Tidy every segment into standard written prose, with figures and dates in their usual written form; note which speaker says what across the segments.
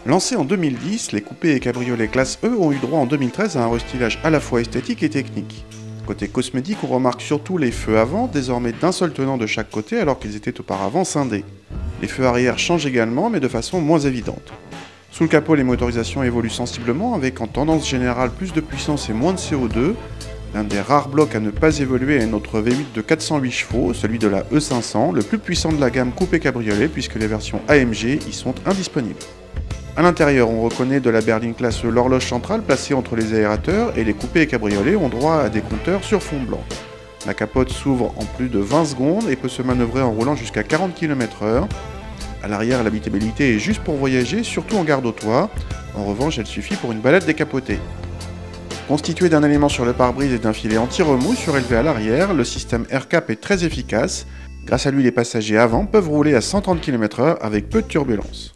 Speaker 1: Lancés en 2010, les coupés et cabriolets classe E ont eu droit en 2013 à un restylage à la fois esthétique et technique. Côté cosmétique, on remarque surtout les feux avant, désormais d'un seul tenant de chaque côté alors qu'ils étaient auparavant scindés. Les feux arrière changent également, mais de façon moins évidente. Sous le capot, les motorisations évoluent sensiblement avec en tendance générale plus de puissance et moins de CO2. L'un des rares blocs à ne pas évoluer est notre V8 de 408 chevaux, celui de la E500, le plus puissant de la gamme coupé cabriolet puisque les versions AMG y sont indisponibles. A l'intérieur, on reconnaît de la berline classe E l'horloge centrale placée entre les aérateurs et les coupés et cabriolets ont droit à des compteurs sur fond blanc. La capote s'ouvre en plus de 20 secondes et peut se manœuvrer en roulant jusqu'à 40 km/h. À l'arrière, l'habitabilité est juste pour voyager, surtout en garde au toit. En revanche, elle suffit pour une balade décapotée. Constitué d'un élément sur le pare-brise et d'un filet anti-remous surélevé à l'arrière, le système AirCap est très efficace. Grâce à lui, les passagers avant peuvent rouler à 130 km/h avec peu de turbulences.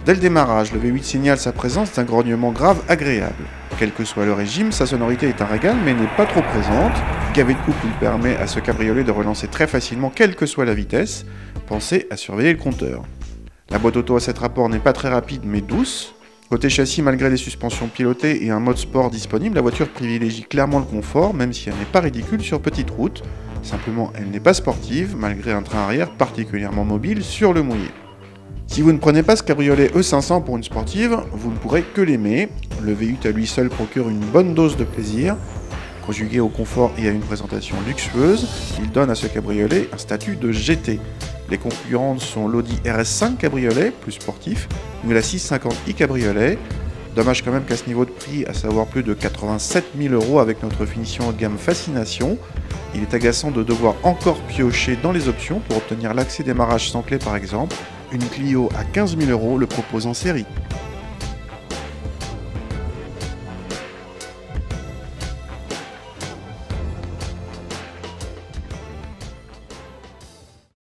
Speaker 1: Dès le démarrage, le V8 signale sa présence d'un grognement grave agréable. Quel que soit le régime, sa sonorité est un régal mais n'est pas trop présente. Gavet de couple lui permet à ce cabriolet de relancer très facilement quelle que soit la vitesse. Pensez à surveiller le compteur. La boîte auto à 7 rapports n'est pas très rapide mais douce. Côté châssis, malgré des suspensions pilotées et un mode sport disponible, la voiture privilégie clairement le confort, même si elle n'est pas ridicule sur petite route. Simplement, elle n'est pas sportive, malgré un train arrière particulièrement mobile sur le mouillé. Si vous ne prenez pas ce cabriolet E500 pour une sportive, vous ne pourrez que l'aimer. Le V8 à lui seul procure une bonne dose de plaisir. Conjugué au confort et à une présentation luxueuse, il donne à ce cabriolet un statut de GT. Les concurrentes sont l'Audi RS5 cabriolet, plus sportif, ou la 650i cabriolet. Dommage quand même qu'à ce niveau de prix, à savoir plus de 87 000 € avec notre finition haut de gamme Fascination, il est agaçant de devoir encore piocher dans les options pour obtenir l'accès démarrage sans clé par exemple. Une Clio à 15 000 € le propose en série.